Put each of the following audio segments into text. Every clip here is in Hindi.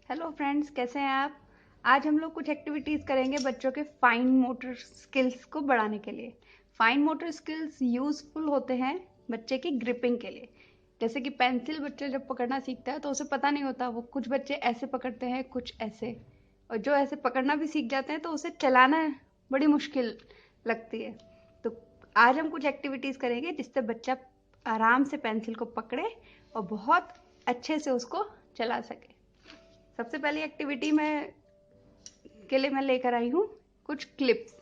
हेलो फ्रेंड्स, कैसे हैं आप। आज हम लोग कुछ एक्टिविटीज़ करेंगे बच्चों के फाइन मोटर स्किल्स को बढ़ाने के लिए। फाइन मोटर स्किल्स यूज़फुल होते हैं बच्चे की ग्रिपिंग के लिए। जैसे कि पेंसिल बच्चा जब पकड़ना सीखता है तो उसे पता नहीं होता, वो कुछ बच्चे ऐसे पकड़ते हैं, कुछ ऐसे, और जो ऐसे पकड़ना भी सीख जाते हैं तो उसे चलाना बड़ी मुश्किल लगती है। तो आज हम कुछ एक्टिविटीज़ करेंगे जिससे बच्चा आराम से पेंसिल को पकड़े और बहुत अच्छे से उसको चला सके। सबसे पहली एक्टिविटी मैं लेकर आई हूँ कुछ क्लिप्स।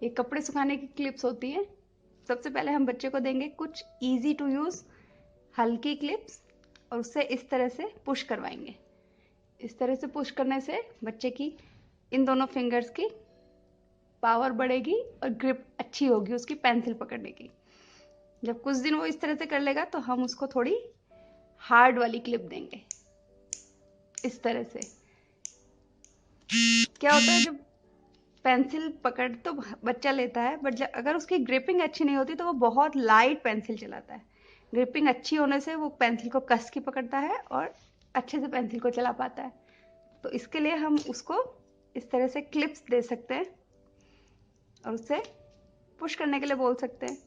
ये कपड़े सुखाने की क्लिप्स होती हैं। सबसे पहले हम बच्चे को देंगे कुछ इजी टू यूज़ हल्की क्लिप्स और उससे इस तरह से पुश करवाएंगे। इस तरह से पुश करने से बच्चे की इन दोनों फिंगर्स की पावर बढ़ेगी और ग्रिप अच्छी होगी उसकी पेंसिल पकड़ने की। जब कुछ दिन वो इस तरह से कर लेगा तो हम उसको थोड़ी हार्ड वाली क्लिप देंगे। इस तरह से क्या होता है, जब पेंसिल पकड़ तो बच्चा लेता है, बट अगर उसकी ग्रिपिंग अच्छी नहीं होती तो वो बहुत लाइट पेंसिल चलाता है। ग्रिपिंग अच्छी होने से वो पेंसिल को कस की पकड़ता है और अच्छे से पेंसिल को चला पाता है। तो इसके लिए हम उसको इस तरह से क्लिप्स दे सकते हैं और उससे पुश करने के लिए बोल सकते हैं।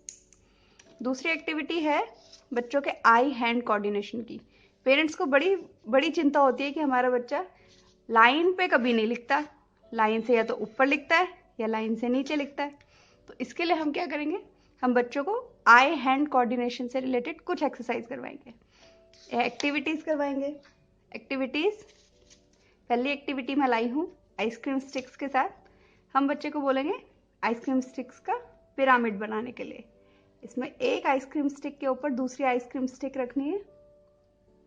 दूसरी एक्टिविटी है बच्चों के आई हैंड कोऑर्डिनेशन की। पेरेंट्स को बड़ी बड़ी चिंता होती है कि हमारा बच्चा लाइन पे कभी नहीं लिखता, लाइन से या तो ऊपर लिखता है या लाइन से नीचे लिखता है। तो इसके लिए हम क्या करेंगे, हम बच्चों को आई हैंड कोऑर्डिनेशन से रिलेटेड कुछ एक्सरसाइज करवाएंगे, एक्टिविटीज करवाएंगे। एक्टिविटीज, पहली एक्टिविटी मैं लाई हूँ आइसक्रीम स्टिक्स के साथ। हम बच्चे को बोलेंगे आइसक्रीम स्टिक्स का पिरामिड बनाने के लिए। इसमें एक आइसक्रीम स्टिक के ऊपर दूसरी आइसक्रीम स्टिक रखनी है।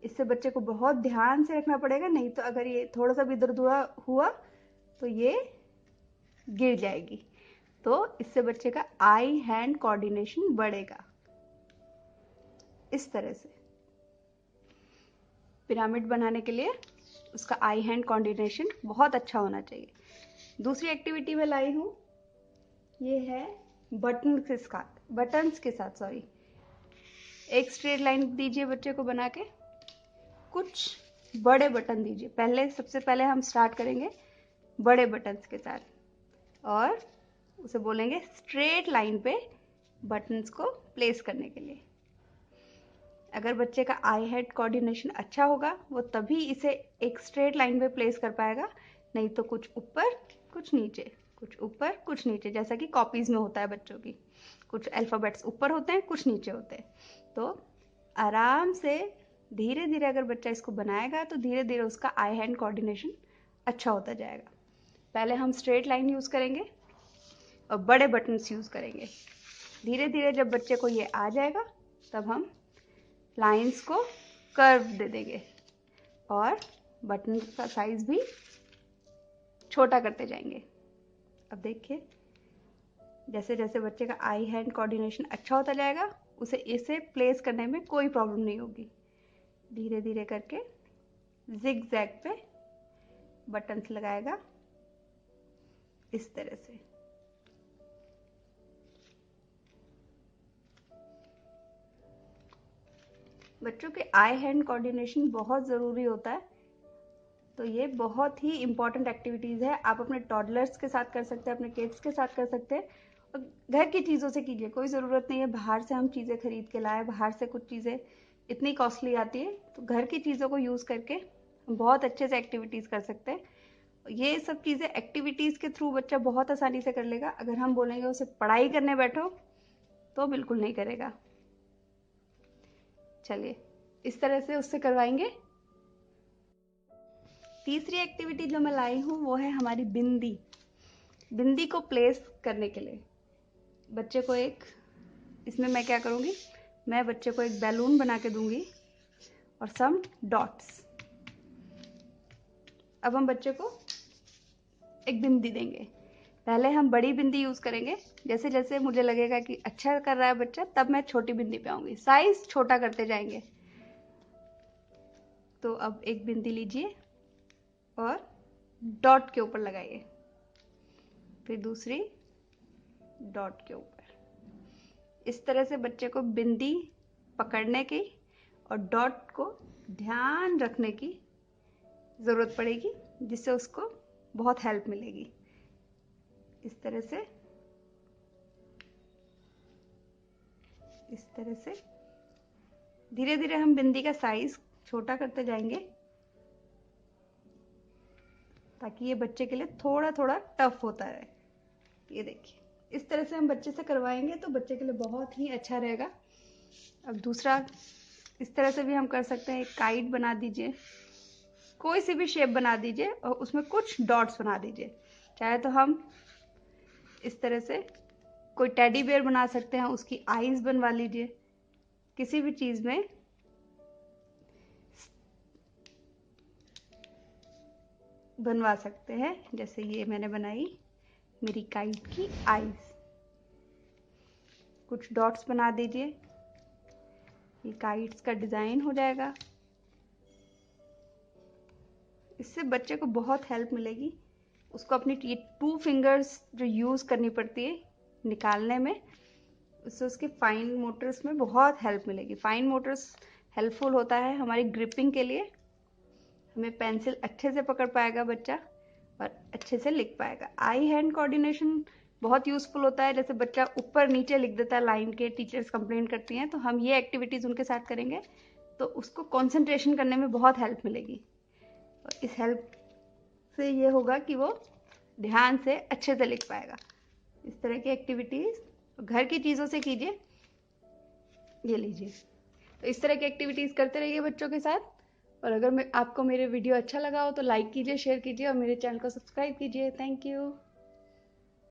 इससे बच्चे को बहुत ध्यान से रखना पड़ेगा, नहीं तो अगर ये थोड़ा सा भी इधर उधर हुआ तो ये गिर जाएगी। तो इससे बच्चे का आई हैंड कोऑर्डिनेशन बढ़ेगा। इस तरह से पिरामिड बनाने के लिए उसका आई हैंड कोऑर्डिनेशन बहुत अच्छा होना चाहिए। दूसरी एक्टिविटी में लाई हूँ, ये है बटन्स के साथ सॉरी। एक स्ट्रेट लाइन दीजिए बच्चे को बना के, कुछ बड़े बटन दीजिए। सबसे पहले हम स्टार्ट करेंगे बड़े बटन्स के साथ और उसे बोलेंगे स्ट्रेट लाइन पे बटन्स को प्लेस करने के लिए। अगर बच्चे का आई हैंड कोऑर्डिनेशन अच्छा होगा वो तभी इसे एक स्ट्रेट लाइन पे प्लेस कर पाएगा, नहीं तो कुछ ऊपर कुछ नीचे, कुछ ऊपर कुछ नीचे, जैसा कि कॉपीज में होता है बच्चों की, कुछ अल्फ़ाबेट्स ऊपर होते हैं कुछ नीचे होते हैं। तो आराम से धीरे धीरे अगर बच्चा इसको बनाएगा तो धीरे धीरे उसका आई हैंड कोऑर्डिनेशन अच्छा होता जाएगा। पहले हम स्ट्रेट लाइन यूज़ करेंगे और बड़े बटन्स यूज़ करेंगे। धीरे धीरे जब बच्चे को ये आ जाएगा तब हम लाइंस को कर्व दे देंगे और बटन का साइज भी छोटा करते जाएंगे। अब देखिए, जैसे जैसे बच्चे का आई हैंड कोऑर्डिनेशन अच्छा होता जाएगा उसे इसे प्लेस करने में कोई प्रॉब्लम नहीं होगी। धीरे धीरे करके जिग जैग पे बटन्स लगाएगा इस तरह से। बच्चों के आई हैंड कोऑर्डिनेशन बहुत ज़रूरी होता है, तो ये बहुत ही इम्पॉर्टेंट एक्टिविटीज़ है। आप अपने टॉडलर्स के साथ कर सकते हैं, अपने किड्स के साथ कर सकते हैं और घर की चीज़ों से कीजिए। कोई ज़रूरत नहीं है बाहर से हम चीज़ें खरीद के लाए, बाहर से कुछ चीज़ें इतनी कॉस्टली आती है। तो घर की चीज़ों को यूज़ करके हम बहुत अच्छे से एक्टिविटीज़ कर सकते हैं। ये सब चीज़ें एक्टिविटीज़ के थ्रू बच्चा बहुत आसानी से कर लेगा। अगर हम बोलेंगे उसे पढ़ाई करने बैठो तो बिल्कुल नहीं करेगा। चलिए, इस तरह से उससे करवाएंगे। तीसरी एक्टिविटी जो मैं लाई हूँ वो है हमारी बिंदी। बिंदी को प्लेस करने के लिए बच्चे को इसमें मैं क्या करूँगी, मैं बच्चे को एक बैलून बना के दूंगी और सम डॉट्स। अब हम बच्चे को एक बिंदी देंगे। पहले हम बड़ी बिंदी यूज़ करेंगे, जैसे जैसे मुझे लगेगा कि अच्छा कर रहा है बच्चा तब मैं छोटी बिंदी पे आऊँगी, साइज छोटा करते जाएंगे। तो अब एक बिंदी लीजिए और डॉट के ऊपर लगाइए, फिर दूसरी डॉट के ऊपर। इस तरह से बच्चे को बिंदी पकड़ने की और डॉट को ध्यान रखने की ज़रूरत पड़ेगी, जिससे उसको बहुत हेल्प मिलेगी। इस तरह से धीरे धीरे हम बिंदी का साइज छोटा करते जाएंगे, ताकि ये बच्चे के लिए थोड़ा थोड़ा टफ होता है। ये देखिए, इस तरह से हम बच्चे से करवाएंगे तो बच्चे के लिए बहुत ही अच्छा रहेगा। अब दूसरा, इस तरह से भी हम कर सकते हैं। एक काइट बना दीजिए, कोई सी भी शेप बना दीजिए और उसमें कुछ डॉट्स बना दीजिए। चाहे तो हम इस तरह से कोई टेडी बेयर बना सकते हैं, उसकी आईज बनवा लीजिए। किसी भी चीज में बनवा सकते हैं, जैसे ये मैंने बनाई मेरी काइट की आईज। कुछ डॉट्स बना दीजिए, ये काइट्स का डिजाइन हो जाएगा। इससे बच्चे को बहुत हेल्प मिलेगी। उसको अपनी 2 फिंगर्स जो यूज करनी पड़ती है निकालने में, उससे उसके फाइन मोटर्स में बहुत हेल्प मिलेगी। फाइन मोटर्स हेल्पफुल होता है हमारी ग्रिपिंग के लिए। हमें पेंसिल अच्छे से पकड़ पाएगा बच्चा और अच्छे से लिख पाएगा। आई हैंड कोऑर्डिनेशन बहुत यूजफुल होता है। जैसे बच्चा ऊपर नीचे लिख देता है लाइन के, टीचर्स कंप्लेंट करती हैं, तो हम ये एक्टिविटीज उनके साथ करेंगे तो उसको कंसंट्रेशन करने में बहुत हेल्प मिलेगी। और इस हेल्प से ये होगा कि वो ध्यान से अच्छे से लिख पाएगा। इस तरह की एक्टिविटीज घर की चीज़ों से कीजिए। ये लीजिए, तो इस तरह की एक्टिविटीज़ करते रहिए बच्चों के साथ। और अगर आपको मेरे वीडियो अच्छा लगा हो तो लाइक कीजिए, शेयर कीजिए और मेरे चैनल को सब्सक्राइब कीजिए। Thank you.